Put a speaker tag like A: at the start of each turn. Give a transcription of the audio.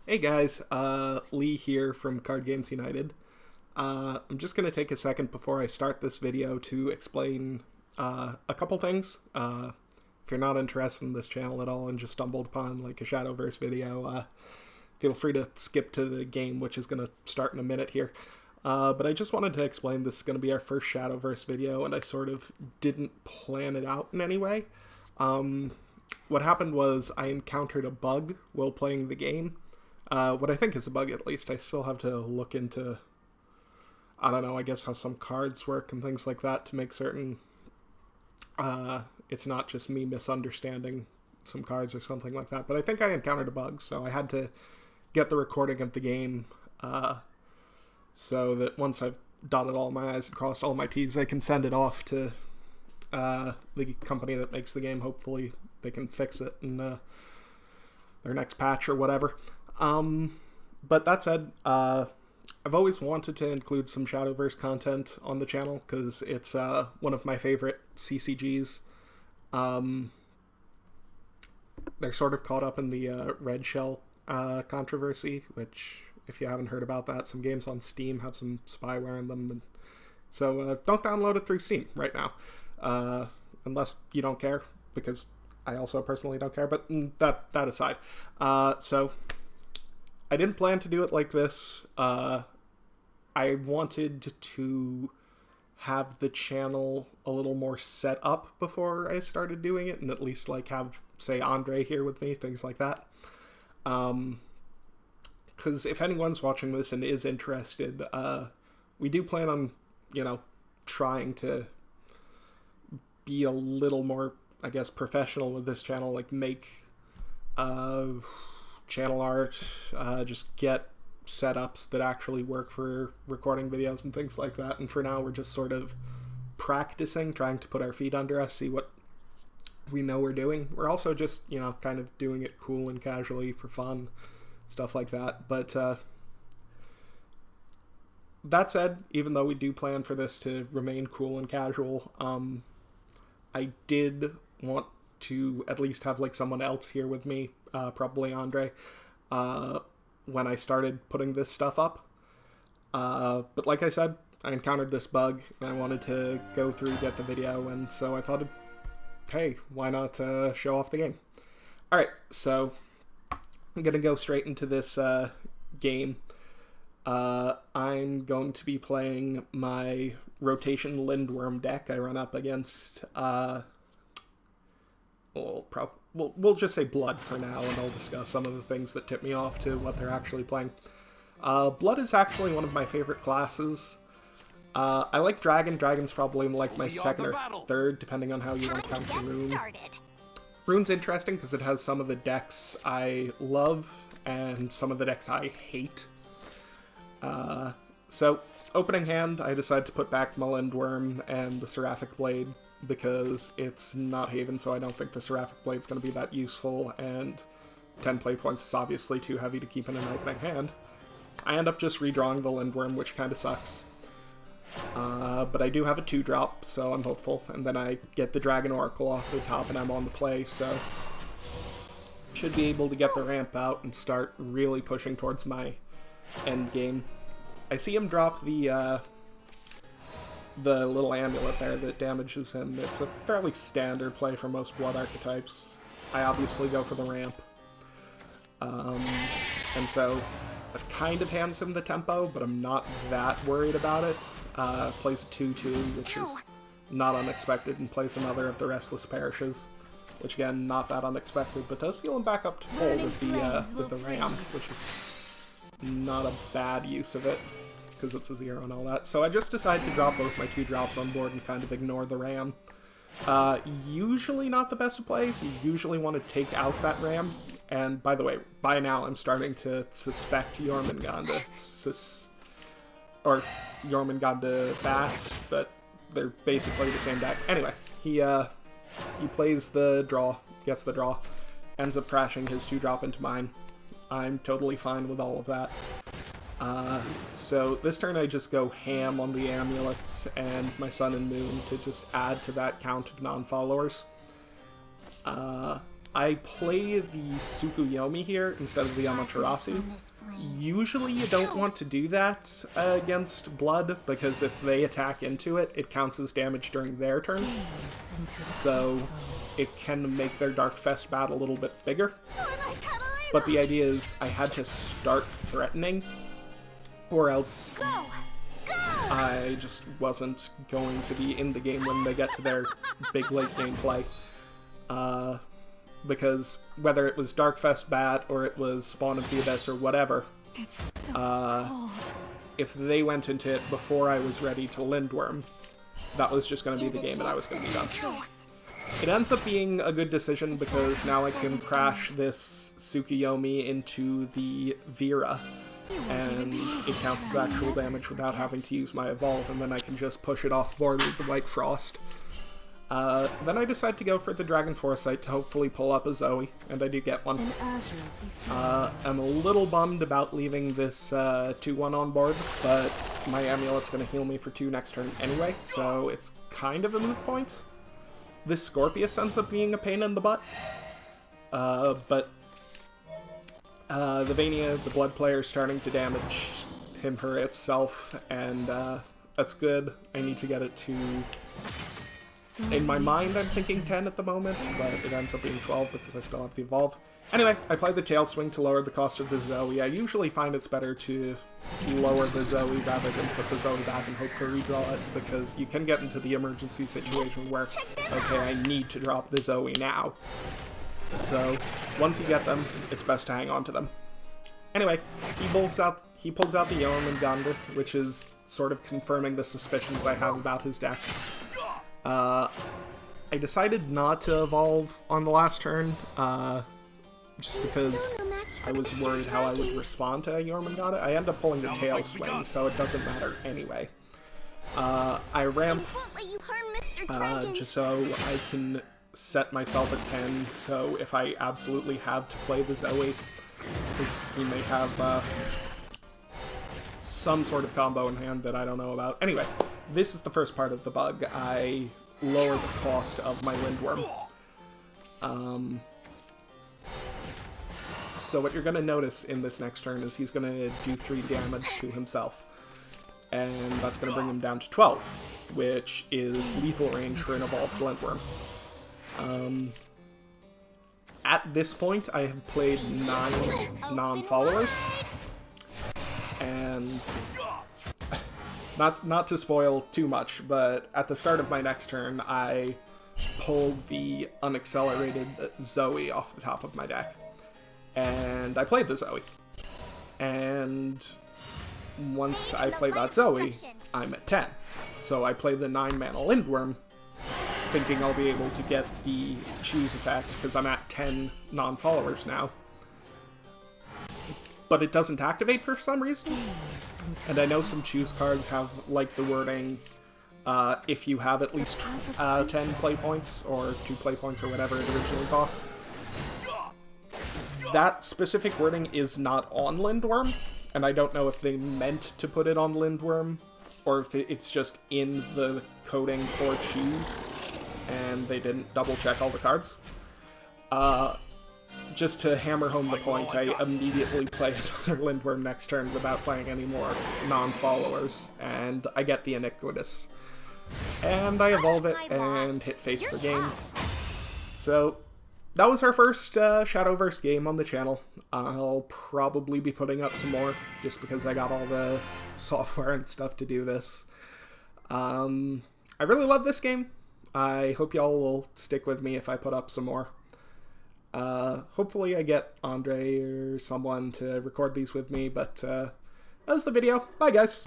A: Hey guys, Lee here from Card Games United. I'm just going to take a second before I start this video to explain a couple things. If you're not interested in this channel at all and just stumbled upon like a Shadowverse video, feel free to skip to the game, which is going to start in a minute here. But I just wanted to explain this is going to be our first Shadowverse video, and I sort of didn't plan it out in any way. What happened was I encountered a bug while playing the game. What I think is a bug, at least. I still have to look into, I don't know, I guess how some cards work and things like that to make certain it's not just me misunderstanding some cards or something like that. But I think I encountered a bug, so I had to get the recording of the game so that once I've dotted all my I's and crossed all my T's, I can send it off to the company that makes the game. Hopefully they can fix it in their next patch or whatever. But that said, I've always wanted to include some Shadowverse content on the channel because it's one of my favorite CCGs. They're sort of caught up in the Red Shell controversy, which, if you haven't heard about that, some games on Steam have some spyware in them. And so don't download it through Steam right now, unless you don't care, because I also personally don't care, but that aside. So I didn't plan to do it like this. I wanted to have the channel a little more set up before I started doing it, and at least like have, say, Andre here with me, things like that. Because if anyone's watching this and is interested, we do plan on, trying to be a little more, I guess, professional with this channel, like make channel art, just get setups that actually work for recording videos and things like that. And for now, we're just sort of practicing, trying to put our feet under us, see what we know we're doing. We're also just, kind of doing it cool and casually for fun, stuff like that. But that said, even though we do plan for this to remain cool and casual, I did want to at least have like someone else here with me, probably Andre, when I started putting this stuff up. But like I said, I encountered this bug and I wanted to go through, get the video, and so I thought, hey, why not show off the game? Alright, so I'm gonna go straight into this game. I'm going to be playing my rotation Lindworm deck. I run up against we'll just say Blood for now, and I'll discuss some of the things that tip me off to what they're actually playing. Blood is actually one of my favorite classes. I like Dragon. Dragon's probably like my second or third, depending on how you want to count the Rune. Rune's interesting because it has some of the decks I love and some of the decks I hate. So, opening hand, I decided to put back my Lindworm and the Seraphic Blade, because it's not Haven, so I don't think the Seraphic Blade's going to be that useful, and 10 play points is obviously too heavy to keep in an opening hand. I end up just redrawing the Lindworm, which kind of sucks. But I do have a 2-drop, so I'm hopeful, and then I get the Dragon Oracle off the top, and I'm on the play, so should be able to get the ramp out and start really pushing towards my end game. I see him drop the little amulet there that damages him. It's a fairly standard play for most Blood archetypes. I obviously go for the ramp. And so it kind of hands him the tempo, but I'm not that worried about it. Plays a 2/2, which is not unexpected, and plays another of the Restless Parishes, which again, not that unexpected, but does heal him back up to full with the ram, which is not a bad use of it, because it's a 0 and all that. So I just decided to drop both my 2-drops on board and kind of ignore the ram. Usually not the best of plays. You usually want to take out that ram. And by the way, by now I'm starting to suspect Jormungand or Jormungand to Bat, but they're basically the same deck. Anyway, he plays the draw, gets the draw, ends up crashing his 2-drop into mine. I'm totally fine with all of that. So this turn I just go ham on the amulets and my Sun and Moon to just add to that count of non-followers. I play the Tsukuyomi here instead of the Amaterasu. Usually you don't want to do that against Blood, because if they attack into it, it counts as damage during their turn. So it can make their Darkfest bat a little bit bigger. But the idea is I had to start threatening, or else I just wasn't going to be in the game when they get to their big late game play. Because whether it was Darkfest Bat or it was Spawn of the Abyss or whatever, if they went into it before I was ready to Lindworm, that was just going to be the game and I was going to be done. It ends up being a good decision because now I can crash this Tsukuyomi into the Vera, and it counts as actual damage without having to use my Evolve, and then I can just push it off board with the White Frost. Then I decide to go for the Dragon Foresight to hopefully pull up a Zoe, and I do get one. I'm a little bummed about leaving this 2-1 on board, but my Amulet's going to heal me for 2 next turn anyway, so it's kind of a moot point. This Scorpius ends up being a pain in the butt, but the Vania, the Blood player, is starting to damage her itself, and that's good. I need to get it to... In my mind, I'm thinking 10 at the moment, but it ends up being 12 because I still have the Evolve. Anyway, I play the Tail Swing to lower the cost of the Zoe. I usually find it's better to lower the Zoe rather than put the Zoe back and hope to redraw it, because you can get into the emergency situation where, okay, I need to drop the Zoe now. So, once you get them, it's best to hang on to them. Anyway, he pulls out the Jormungand, which is sort of confirming the suspicions I have about his deck. I decided not to evolve on the last turn, just because I was worried how I would respond to Jormungand. I end up pulling the Tail Swing, so it doesn't matter anyway. I ramp just so I can set myself at 10, so if I absolutely have to play the Zoe, because he may have some sort of combo in hand that I don't know about. Anyway, this is the first part of the bug. I lower the cost of my Lindworm. So what you're going to notice in this next turn is he's going to do 3 damage to himself. And that's going to bring him down to 12, which is lethal range for an evolved Lindworm. At this point, I have played 9 non-followers, and not to spoil too much, but at the start of my next turn, I pulled the unaccelerated Zoe off the top of my deck, and I played the Zoe. And once I play that Zoe, I'm at 10. So I play the 9-mana Lindworm, thinking I'll be able to get the choose effect, because I'm at 10 non-followers now. But it doesn't activate for some reason. And I know some choose cards have, like, the wording, if you have at least 10 play points, or 2 play points, or whatever it originally costs. That specific wording is not on Lindworm, and I don't know if they meant to put it on Lindworm, or if it's just in the coding for choose, and they didn't double check all the cards. Just to hammer home the point, I immediately play another Lindworm next turn without playing any more non-followers, and I get the Iniquitous. And I evolve it and hit face for game. So, that was our first Shadowverse game on the channel. I'll probably be putting up some more, just because I got all the software and stuff to do this. I really love this game. I hope y'all will stick with me if I put up some more. Hopefully I get Andre or someone to record these with me, but that was the video. Bye, guys!